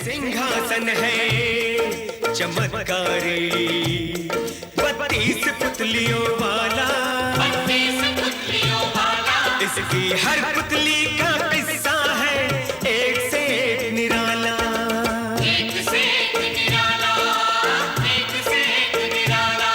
सिंहासन है चमत्कारी, 32 पुतलियों वाला, 32 पुतलियों वाला। इसकी हर पुतली का किस्सा है एक से एक निराला, एक से एक निराला, एक से एक निराला।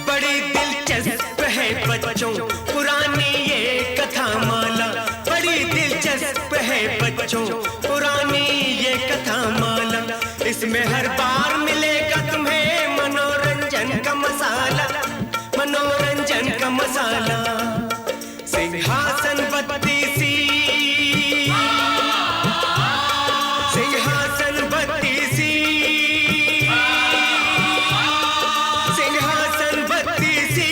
बड़ी दिलचस्प है बच्चों पुरानी ये कथा माला, बड़ी दिलचस्प है बच्चों पुरानी ये कथा माला। इसमें हर बार मिलेगा तुम्हें मनोरंजन का मसाला, मनोरंजन का मसाला। सिंहासन 32, सिंहासन 32, सिंहासन 32।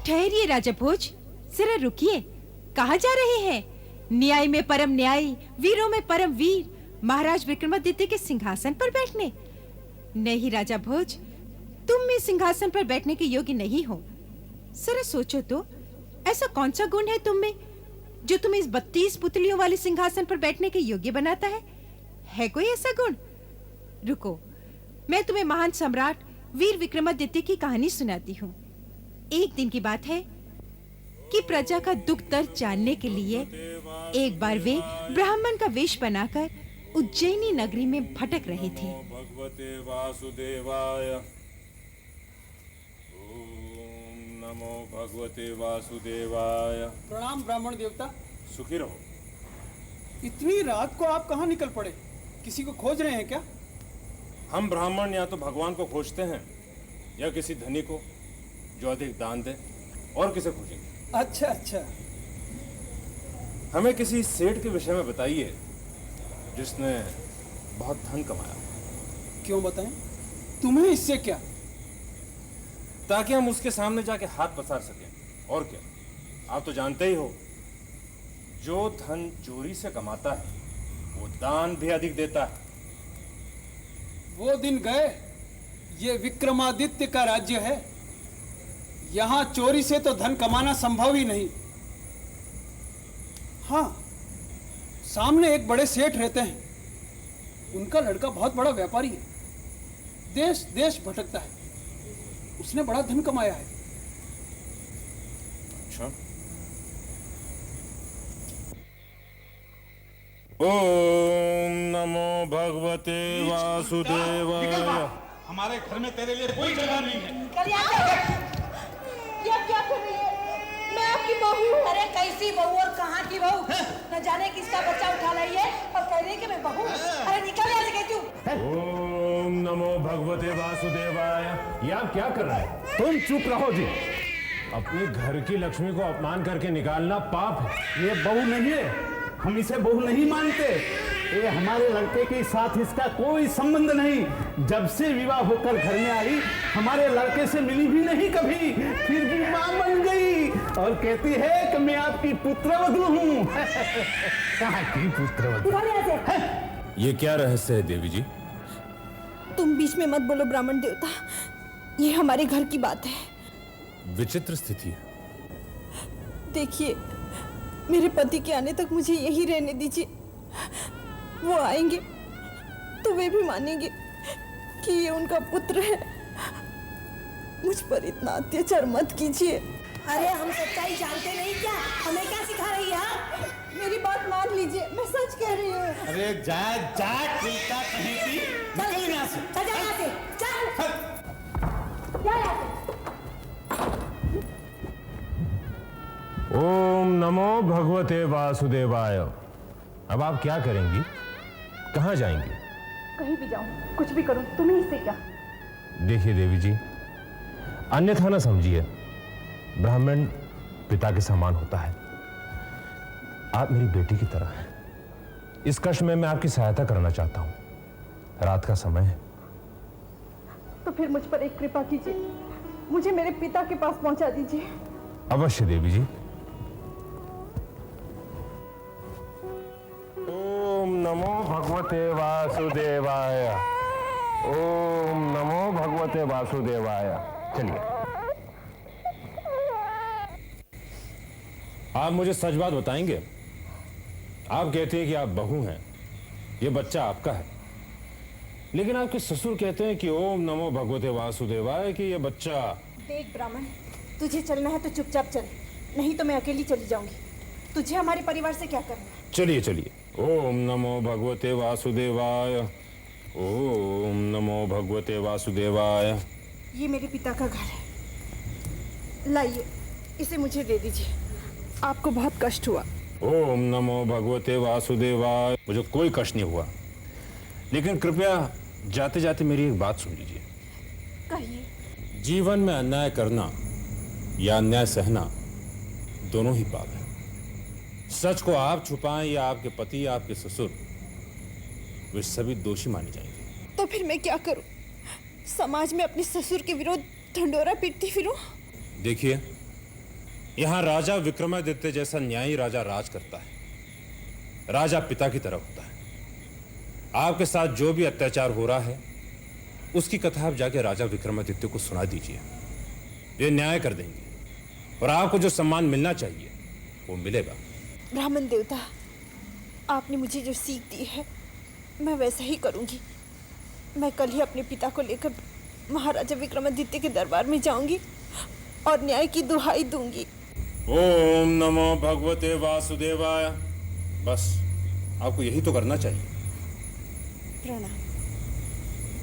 ठहरिए राजा भोज, जरा रुकिए। कहाँ जा रहे हैं? न्याय में परम न्यायी, वीरों में परम वीर, महाराज विक्रमादित्य के सिंहासन पर बैठने? नहीं राजा भोज, तुम इस सिंहासन पर बैठने के योग्य नहीं हो। जरा सोचो तो, ऐसा कौन सा गुण है तुम में जो तुम्हें इस 32 पुतलियों वाले सिंहासन पर बैठने के योग्य बनाता है? है कोई ऐसा गुण? रुको, मैं तुम्हें महान सम्राट वीर विक्रमादित्य की कहानी सुनाती हूँ। एक दिन की बात है कि प्रजा का दुख दर्द जानने के लिए एक बार वे ब्राह्मण का वेश बनाकर उज्जैनी नगरी में भटक रहे थे। भगवते वासुदेवाय। ओम नमो भगवते वासुदेवाय। प्रणाम ब्राह्मण देवता। सुखी रहो। इतनी रात को आप कहाँ निकल पड़े? किसी को खोज रहे हैं क्या? हम ब्राह्मण या तो भगवान को खोजते हैं या किसी धनी को जो अधिक दान दे, और किसे खोजेंगे? अच्छा अच्छा। हमें किसी सेठ के विषय में बताइए जिसने बहुत धन कमाया। क्यों बताएं? तुम्हें इससे क्या? ताकि हम उसके सामने जाके हाथ पसार सकें। और क्या, आप तो जानते ही हो, जो धन चोरी से कमाता है वो दान भी अधिक देता है। वो दिन गए। ये विक्रमादित्य का राज्य है। यहां चोरी से तो धन कमाना संभव ही नहीं। हाँ, सामने एक बड़े सेठ रहते हैं। उनका लड़का बहुत बड़ा व्यापारी है, देश देश भटकता है। उसने बड़ा धन कमाया है। अच्छा। ओम नमो भगवते वासुदेवाय। हमारे घर में तेरे लिए कोई जगह नहीं है। ये क्या कर रही है? मैं आपकी बहू हूँ। अरे कैसी बहू और कहाँ की बहू? न जाने किसका बच्चा उठा लाई है और कह रही है कि मैं बहू। अरे निकल यहाँ से कहती हूँ। ओम नमो भगवते वासुदेवाय। ये आप क्या कर रहे हैं? तुम चुप रहो जी। अपने घर की लक्ष्मी को अपमान करके निकालना पाप है। ये बहू नहीं है, हम इसे बहू नहीं मानते। ये हमारे लड़के के साथ इसका कोई संबंध नहीं। जब से विवाह होकर घर में आई, हमारे लड़के से मिली भी नहीं कभी, फिर भी मां बन गई और कहती है कि मैं आपकी पुत्रवधू हूँ। कहाँ की पुत्रवधू? ये क्या रहस्य है देवी जी? तुम बीच में मत बोलो ब्राह्मण देवता, ये हमारे घर की बात है। विचित्र स्थिति है। देखिए, मेरे पति के आने तक मुझे यही रहने दीजिए। वो आएंगे तो वे भी मानेंगे कि ये उनका पुत्र है। मुझ पर इतना अत्याचार मत कीजिए। अरे हम सच्चाई जानते नहीं क्या? हमें क्या सिखा रही है? मेरी बात मान लीजिए, मैं सच कह रही हूँ। अरे जा जा, चिंता कहीं की, निकल यहाँ से। चल जा यहाँ से, चल। जा यहाँ से। ओम नमो भगवते वासुदेवाय। अब आप क्या करेंगी? कहाँ जाएंगी? कहीं भी जाऊं, कुछ भी करूं, तुम्हें इससे क्या? देखिए देवी जी, अन्यथा न समझिए। ब्राह्मण पिता के समान होता है। आप मेरी बेटी की तरह हैं। इस कष्ट में मैं आपकी सहायता करना चाहता हूं। रात का समय है। तो फिर मुझ पर एक कृपा कीजिए, मुझे मेरे पिता के पास पहुंचा दीजिए। अवश्य देवी जी। ओम नमो भगवते वासुदेवाय। ओम नमो भगवते वासुदेवाय। चलिए, आप मुझे सच बात बताएंगे? आप कहते हैं कि आप बहू हैं, ये बच्चा आपका है, लेकिन आपके ससुर कहते हैं कि ओम नमो भगवते वासुदेवाय, कि ये बच्चा। देख ब्राह्मण, तुझे चलना है तो चुपचाप चल, नहीं तो मैं अकेली चली जाऊंगी। तुझे हमारे परिवार से क्या करना है? चलिए चलिए। ओम नमो भगवते वासुदेवाय। ओम नमो भगवते वासुदेवाय। ये मेरे पिता का घर है, लाइए इसे मुझे दे दीजिए, आपको बहुत कष्ट हुआ। ओम नमो भगवते वासुदेवाय। मुझे कोई कष्ट नहीं हुआ, लेकिन कृपया जाते जाते मेरी एक बात सुन लीजिए। कहिए। जीवन में अन्याय करना या अन्याय सहना दोनों ही पाप है। सच को आप छुपाएं या आपके पति या आपके ससुर, वे सभी दोषी माने जाएंगे। तो फिर मैं क्या करूं? समाज में अपने ससुर के विरुद्ध ढंडोरा पीटती फिरूं? देखिए, यहां राजा विक्रमादित्य जैसा न्यायी राजा राज करता है। राजा पिता की तरह होता है। आपके साथ जो भी अत्याचार हो रहा है, उसकी कथा आप जाके राजा विक्रमादित्य को सुना दीजिए। वे न्याय कर देंगे और आपको जो सम्मान मिलना चाहिए वो मिलेगा। ब्राह्मण देवता, आपने मुझे जो सीख दी है मैं वैसा ही करूंगी। मैं कल ही अपने पिता को लेकर महाराजा विक्रमादित्य के दरबार में जाऊंगी और न्याय की दुहाई दूंगी। ओम नमो भगवते वासुदेवाय। बस आपको यही तो करना चाहिए। प्रणाम।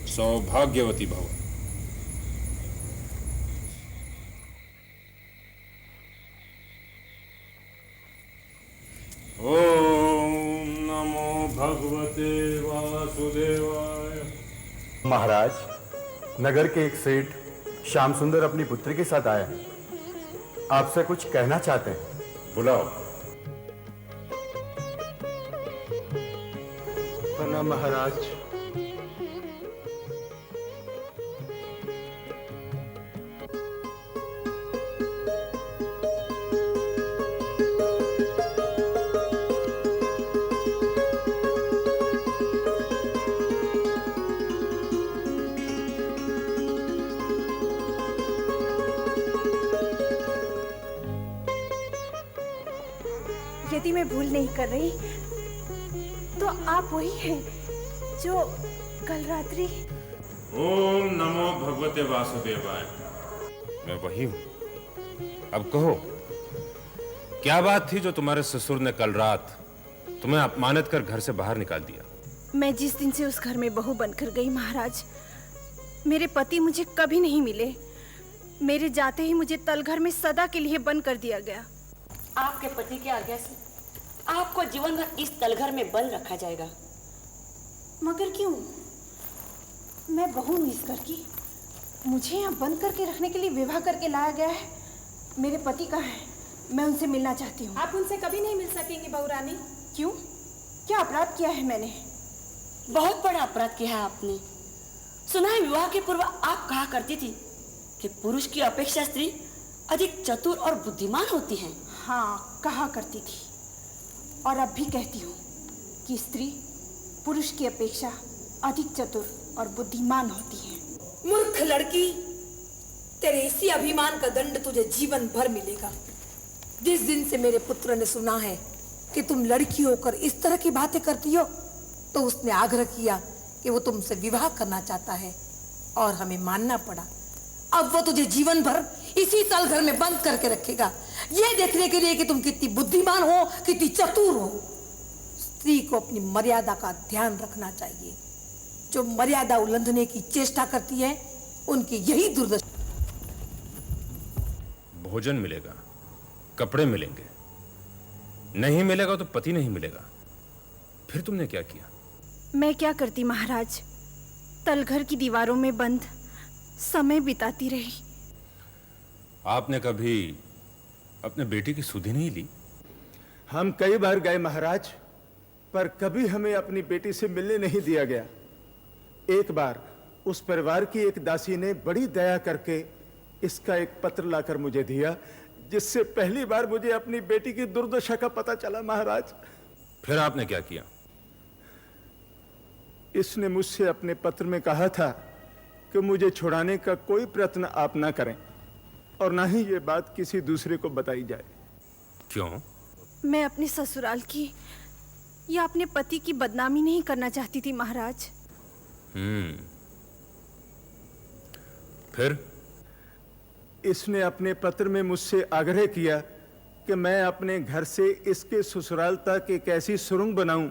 सौभाग्यवती भव। ओम नमो भगवते वासुदेवाय। महाराज, नगर के एक सेठ श्याम सुंदर अपनी पुत्री के साथ आया है, आपसे कुछ कहना चाहते हैं। बुलाओ। प्रणाम महाराज। यदि मैं भूल नहीं कर रही तो आप वही हैं जो कल रात्रि। ओम नमो भगवते वासुदेवाय। मैं वही हूं। अब कहो, क्या बात थी जो तुम्हारे ससुर ने कल रात तुम्हें अपमानित कर घर से बाहर निकाल दिया? मैं जिस दिन से उस घर में बहू बनकर गई महाराज, मेरे पति मुझे कभी नहीं मिले। मेरे जाते ही मुझे तलघर में सदा के लिए बंद कर दिया गया। आपके पति की आज्ञा से आपको जीवन भर इस तलघर में बंद रखा जाएगा। मगर क्यों? मैं बहू हूं इस घर की, मुझे यहाँ बंद करके रखने के लिए विवाह करके लाया गया है। मेरे पति कहाँ हैं? मैं उनसे मिलना चाहती हूँ। आप उनसे कभी नहीं मिल सकेंगी बहू रानी। क्यों? क्या अपराध किया है मैंने? बहुत बड़ा अपराध किया है आपने। सुना है विवाह के पूर्व आप कहा करती थी कि पुरुष की अपेक्षा स्त्री अधिक चतुर और बुद्धिमान होती है। हाँ, कहा करती थी और अब भी कहती हूँ कि स्त्री पुरुष की अपेक्षा अधिक चतुर और बुद्धिमान होती है। मूर्ख लड़की, तेरे इसी अभिमान का दंड तुझे जीवन भर मिलेगा। जिस दिन से मेरे पुत्र ने सुना है कि तुम लड़की होकर इस तरह की बातें करती हो, तो उसने आग्रह किया कि वो तुमसे विवाह करना चाहता है और हमें मानना पड़ा। अब वो तुझे जीवन भर इसी तलघर में बंद करके रखेगा, ये देखने के लिए कि तुम कितनी बुद्धिमान हो, कितनी चतुर हो। स्त्री को अपनी मर्यादा का ध्यान रखना चाहिए। जो मर्यादा उल्लंघने की चेष्टा करती है, उनकी यही दुर्दशा। भोजन मिलेगा, कपड़े मिलेंगे, नहीं मिलेगा तो पति नहीं मिलेगा। फिर तुमने क्या किया? मैं क्या करती महाराज, तलघर की दीवारों में बंद समय बिताती रही। आपने कभी अपने बेटी की सुधि नहीं ली? हम कई बार गए महाराज, पर कभी हमें अपनी बेटी से मिलने नहीं दिया गया। एक बार उस परिवार की एक दासी ने बड़ी दया करके इसका एक पत्र लाकर मुझे दिया, जिससे पहली बार मुझे अपनी बेटी की दुर्दशा का पता चला महाराज। फिर आपने क्या किया? इसने मुझसे अपने पत्र में कहा था कि मुझे छुड़ाने का कोई प्रयत्न आप ना करें और ना ही ये बात किसी दूसरे को बताई जाए। क्यों? मैं अपने ससुराल की या अपने पति की बदनामी नहीं करना चाहती थी महाराज। फिर? इसने अपने पत्र में मुझसे आग्रह किया कि मैं अपने घर से इसके ससुराल तक एक ऐसी सुरंग बनाऊं,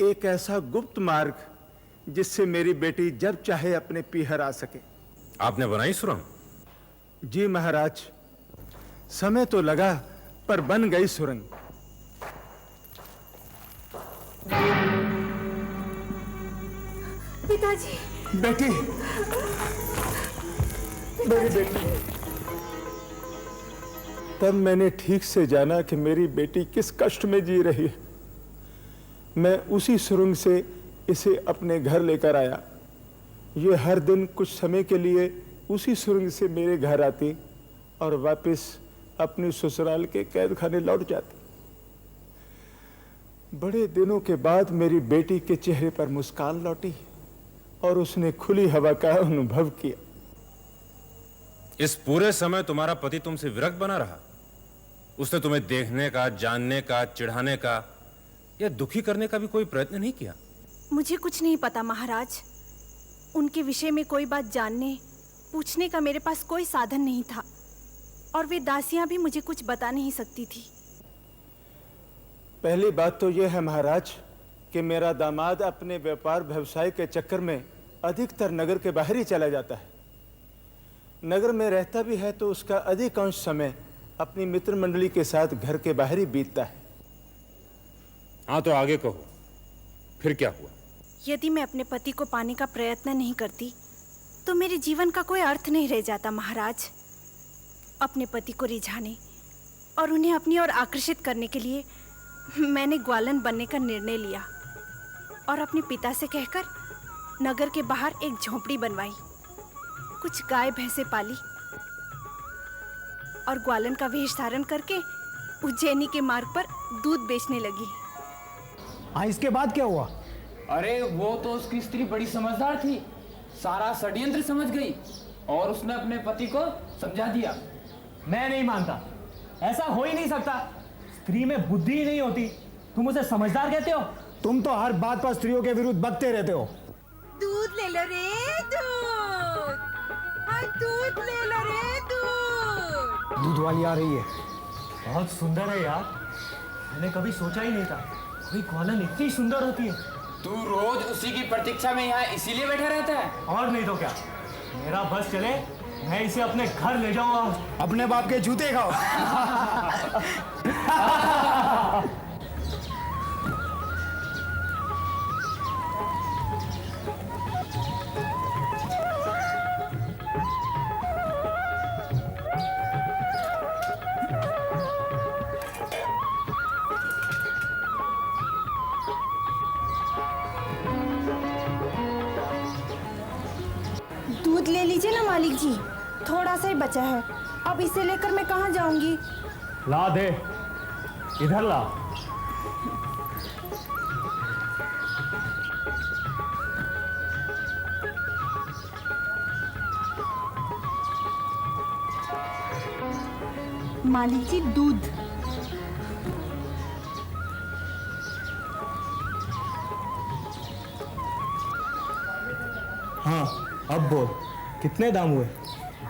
एक ऐसा गुप्त मार्ग जिससे मेरी बेटी जब चाहे अपने पीहर आ सके। आपने बनाई सुरंग? जी महाराज, समय तो लगा पर बन गई सुरंग। पिताजी। बेटी, मेरी बेटी। तब मैंने ठीक से जाना कि मेरी बेटी किस कष्ट में जी रही है। मैं उसी सुरंग से इसे अपने घर लेकर आया। ये हर दिन कुछ समय के लिए उसी सुरंग से मेरे घर आती और वापस अपने ससुराल के कैद खाने लौट जाती। बड़े दिनों के बाद मेरी बेटी के चेहरे पर मुस्कान लौटी और उसने खुली हवा का अनुभव किया। इस पूरे समय तुम्हारा पति तुमसे विरक्त बना रहा? उसने तुम्हें देखने का, जानने का, चिढ़ाने का या दुखी करने का भी कोई प्रयत्न नहीं किया? मुझे कुछ नहीं पता महाराज। उनके विषय में कोई बात जानने, पूछने का मेरे पास कोई साधन नहीं था और वे दासियां भी मुझे कुछ बता नहीं सकती थी। पहली बात तो यह है महाराज कि मेरा दामाद अपने व्यापार व्यवसाय के चक्कर में अधिकतर नगर के बाहर ही चला जाता है। नगर में रहता भी है तो उसका अधिकांश समय अपनी मित्र मंडली के साथ घर के बाहर ही बीतता है। हाँ, तो आगे कहो, फिर क्या हुआ? यदि मैं अपने पति को पाने का प्रयत्न नहीं करती तो मेरे जीवन का कोई अर्थ नहीं रह जाता महाराज। अपने पति को रिझाने और उन्हें अपनी ओर आकर्षित करने के लिए मैंने ग्वालन बनने का निर्णय लिया और अपने पिता से कहकर नगर के बाहर एक झोंपड़ी बनवाई, कुछ गाय भैंसे पाली और ग्वालन का वेश धारण करके उज्जैनी के मार्ग पर दूध बेचने लगी। हाँ, इसके बाद क्या हुआ? अरे वो तो उसकी स्त्री बड़ी समझदार थी, सारा षड्यंत्र समझ गई और उसने अपने पति को समझा दिया। मैं नहीं मानता, ऐसा हो ही नहीं सकता। स्त्री में बुद्धि ही नहीं होती, तुम उसे समझदार कहते हो? तुम तो हर बात पर स्त्रियों के विरुद्ध बकते रहते हो। दूध ले लो रे दूध, हाँ दूध ले लो रे दूध। दूध वाली आ रही है। बहुत सुंदर है यार, मैंने कभी सोचा ही नहीं था कोई ग्वालन इतनी सुंदर होती है। तू रोज उसी की प्रतीक्षा में यहाँ इसीलिए बैठा रहता है? और नहीं तो क्या, मेरा बस चले मैं इसे अपने घर ले जाऊंगा। अपने बाप के जूते खाओ। दूध ले लीजिए ना मालिक जी, थोड़ा सा ही बचा है। अब इसे लेकर मैं कहाँ जाऊंगी? ला दे, इधर ला। मालिक जी दूध। हाँ, अब बोल, कितने दाम हुए?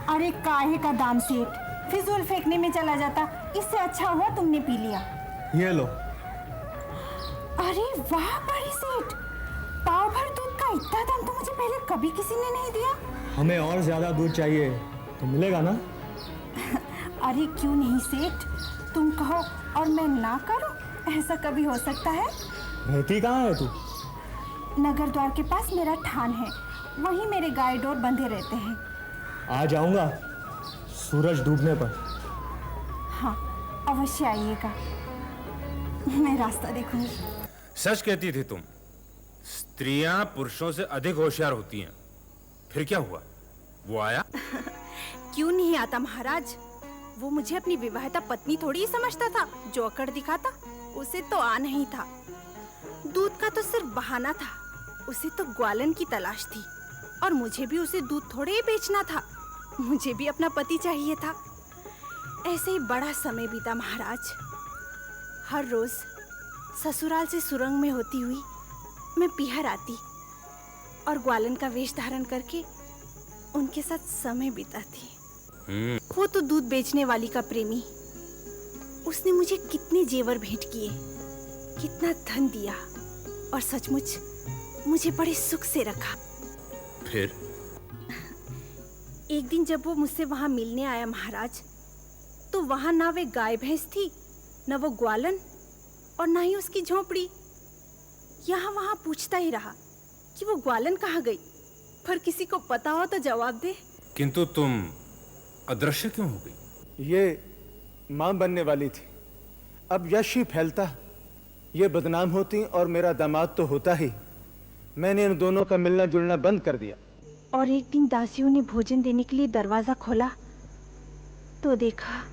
अरे काहे का दाम सेठ, फिजूल फेंकने में चला जाता, इससे अच्छा हुआ तुमने पी लिया। ये लो। अरे वाह बड़ी सेठ, पाव भर दूध का इतना दाम तो मुझे पहले कभी किसी ने नहीं दिया। हमें और ज्यादा दूध चाहिए तो मिलेगा ना? अरे क्यों नहीं सेठ, तुम कहो और मैं ना करूं, ऐसा कभी हो सकता है? रहती कहाँ है तू? नगर द्वार के पास मेरा ठान है, वहीं मेरे गाय डोर बंधे रहते हैं। आ जाऊंगा सूरज डूबने पर। हाँ, अवश्य आइएगा, मैं रास्ता देखूंगी। सच कहती थी तुम, स्त्रियां पुरुषों से अधिक होशियार होती हैं। फिर क्या हुआ? वो आया? क्यों नहीं आता महाराज? वो मुझे अपनी विवाहिता पत्नी थोड़ी ही समझता था जो अकड़ दिखाता। उसे तो आ नहीं था। दूध का तो सिर्फ बहाना था। उसे तो ग्वालन की तलाश थी और मुझे भी उसे दूध थोड़े ही बेचना था। मुझे भी अपना पति चाहिए था। ऐसे ही बड़ा समय बीता महाराज। हर रोज ससुराल से सुरंग में होती हुई मैं पीहर आती और ग्वालन का वेश धारण करके उनके साथ समय बिताती। वो तो दूध बेचने वाली का प्रेमी। उसने मुझे कितने जेवर भेंट किए, कितना धन दिया और सचमुच मुझे बड़े सुख से रखा। फिर एक दिन जब वो मुझसे वहां मिलने आया महाराज, तो वहां ना वे गाय भैंस थी, न वो ग्वालन और ना ही उसकी झोपड़ी। यहाँ वहां पूछता ही रहा कि वो ग्वालन कहाँ गई, पर किसी को पता हो तो जवाब दे। किंतु तुम अदृश्य क्यों हो गई? ये मां बनने वाली थी। अब यश ही फैलता, ये बदनाम होती और मेरा दामाद तो होता ही। मैंने इन दोनों का मिलना जुलना बंद कर दिया। और एक दिन दासियों ने भोजन देने के लिए दरवाजा खोला तो देखा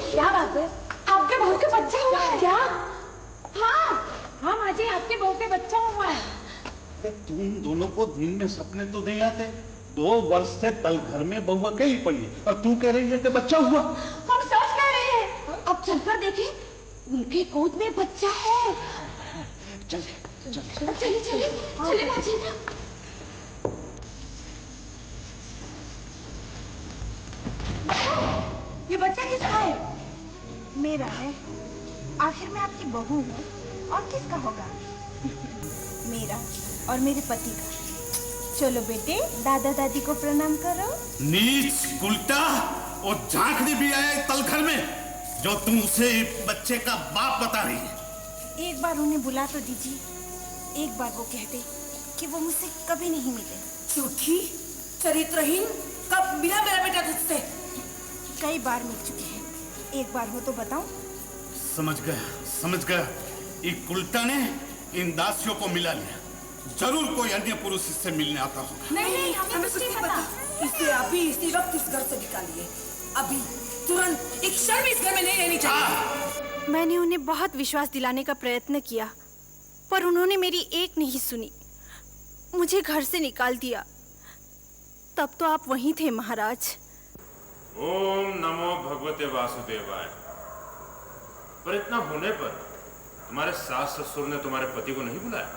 क्या बात है? आपके बहू के बच्चा हुआ है क्या? हाँ हाँ माँ जी, आपके बहू के बच्चा हुआ है। तुम दोनों को दिन में सपने तो नहीं आते? 2 वर्ष से तल घर में बहू अकेली पड़ी है और तू कह रही है कि बच्चा हुआ। हम सच कह रहे हैं। अब चलकर देखें, उनके गोद में बच्चा है। चले चले चले चले माँ जी। ये बच्चा किसका है? मेरा है। आखिर मैं आपकी बहू हूँ और किसका होगा? मेरा और मेरे पति का। चलो बेटे, दादा दादी को प्रणाम करो। नीच उल्टा और झांकने भी आया तल घर में, जो तुम उसे बच्चे का बाप बता रही है। एक बार उन्हें बुला तो दीजिए। एक बार वो कहते कि वो मुझसे कभी नहीं मिले। झूठी, चरित्रहीन, कब मिला मेरा बेटा तुझसे? कई बार मिल चुके हैं। एक बार हो तो बताऊं? समझ गया। एक उल्टा ने इन दासियों को मिला लिया। जरूर कोई अन्य पुरुष इससे मिलने आता होगा। नहीं, हमें कुछ नहीं पता। इसे अभी इसी वक्त इस घर से निकालिए। अभी तुरंत। एक क्षण इस घर में नहीं रहनी चाहिए। मैंने उन्हें बहुत विश्वास दिलाने का प्रयत्न किया, पर उन्होंने मेरी एक नहीं सुनी। मुझे घर से निकाल दिया। तब तो आप वहीं थे महाराज। ओम नमो भगवते वासुदेवाय। पर इतना होने पर तुम्हारे सास ससुर ने तुम्हारे पति को नहीं बुलाया?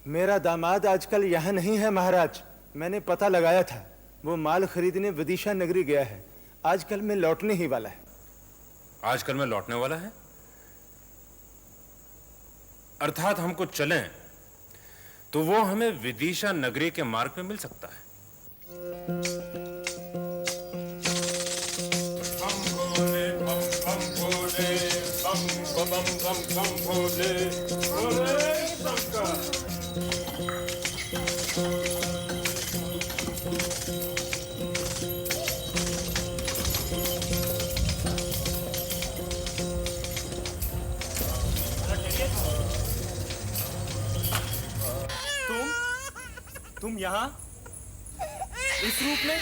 मेरा दामाद आजकल यहाँ नहीं है महाराज। मैंने पता लगाया था। वो माल खरीदने विदिशा नगरी गया है। आजकल में लौटने ही वाला है। आजकल में लौटने वाला है? अर्थात हमको चलें तो वो हमें विदिशा नगरी के मार्ग में मिल सकता है। तुम यहाँ इस रूप में?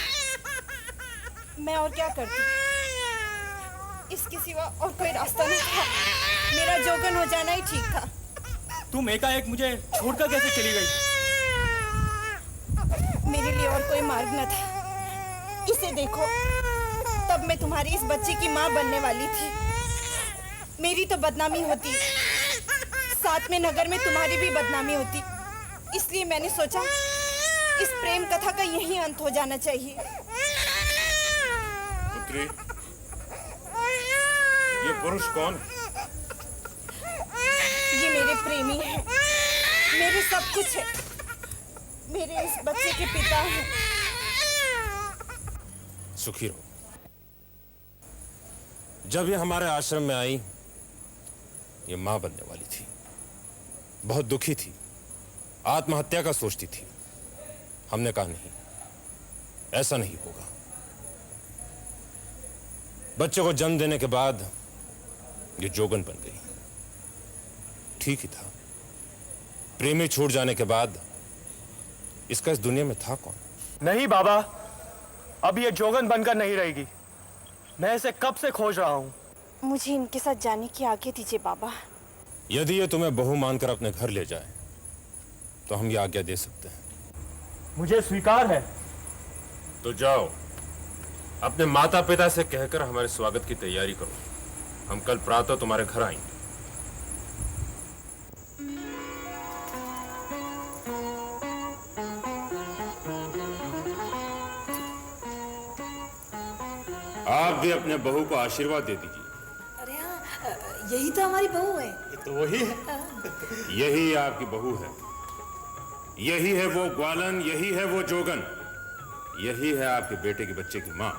मैं और क्या करती? इसके सिवा और कोई रास्ता नहीं था। मेरा जोगन हो जाना ही ठीक था। तुम एकाएक मुझे छोड़कर कैसे चली गई? मेरे लिए और कोई मार्ग न था। इसे देखो, तब मैं तुम्हारी इस बच्चे की माँ बनने वाली थी। मेरी तो बदनामी होती, साथ में नगर में तुम्हारी भी बदनामी होती। इसलिए मैंने सोचा इस प्रेम कथा का यही अंत हो जाना चाहिए। पुत्री, ये पुरुष कौन? ये मेरे प्रेमी है, मेरे सब कुछ है, मेरे इस बच्चे के पिता हैं। सुखी रहो। जब ये हमारे आश्रम में आई, ये मां बनने वाली थी। बहुत दुखी थी, आत्महत्या का सोचती थी। हमने कहा नहीं, ऐसा नहीं होगा। बच्चे को जन्म देने के बाद ये जोगन बन गई। ठीक ही था, प्रेमी छूट जाने के बाद इसका इस दुनिया में था कौन? नहीं बाबा, अब ये जोगन बनकर नहीं रहेगी। मैं इसे कब से खोज रहा हूँ। मुझे इनके साथ जाने की आज्ञा दीजिए बाबा। यदि ये तुम्हें बहू मानकर अपने घर ले जाए तो हम ये आज्ञा दे सकते हैं। मुझे स्वीकार है। तो जाओ, अपने माता पिता से कहकर हमारे स्वागत की तैयारी करो। हम कल प्रातः तुम्हारे घर आएंगे। आप भी अपने बहू को आशीर्वाद दे दीजिए। अरे हाँ, यही तो हमारी बहू है। तो वही है, यही आपकी बहू है। यही है वो ग्वालन, यही है वो जोगन, यही है आपके बेटे के बच्चे की मां।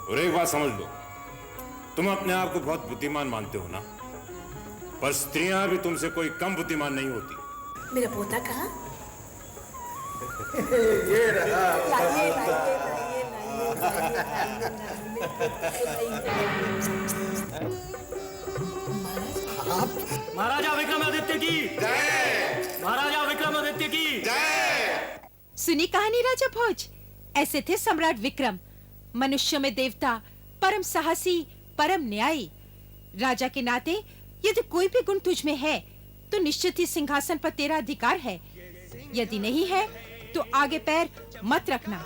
और एक बात समझ लो, तुम अपने आप को बहुत बुद्धिमान मानते हो ना, पर स्त्रियां भी तुमसे कोई कम बुद्धिमान नहीं होती। मेरा पोता कहाँ? ये रहा। महाराजा विक्रमादित्य की जय। महाराजा विक्रमादित्य की जय। सुनी कहानी राजा भोज? ऐसे थे सम्राट विक्रम, मनुष्यों में देवता, परम साहसी, परम न्यायी। राजा के नाते यदि कोई भी गुण तुझ में है तो निश्चित ही सिंहासन पर तेरा अधिकार है। यदि नहीं है तो आगे पैर मत रखना।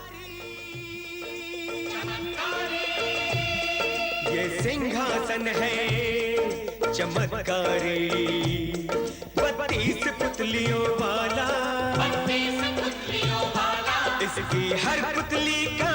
ये सिंहासन है चमत्कारी, 32 पुतलियों वाला, इसकी हर पुतली का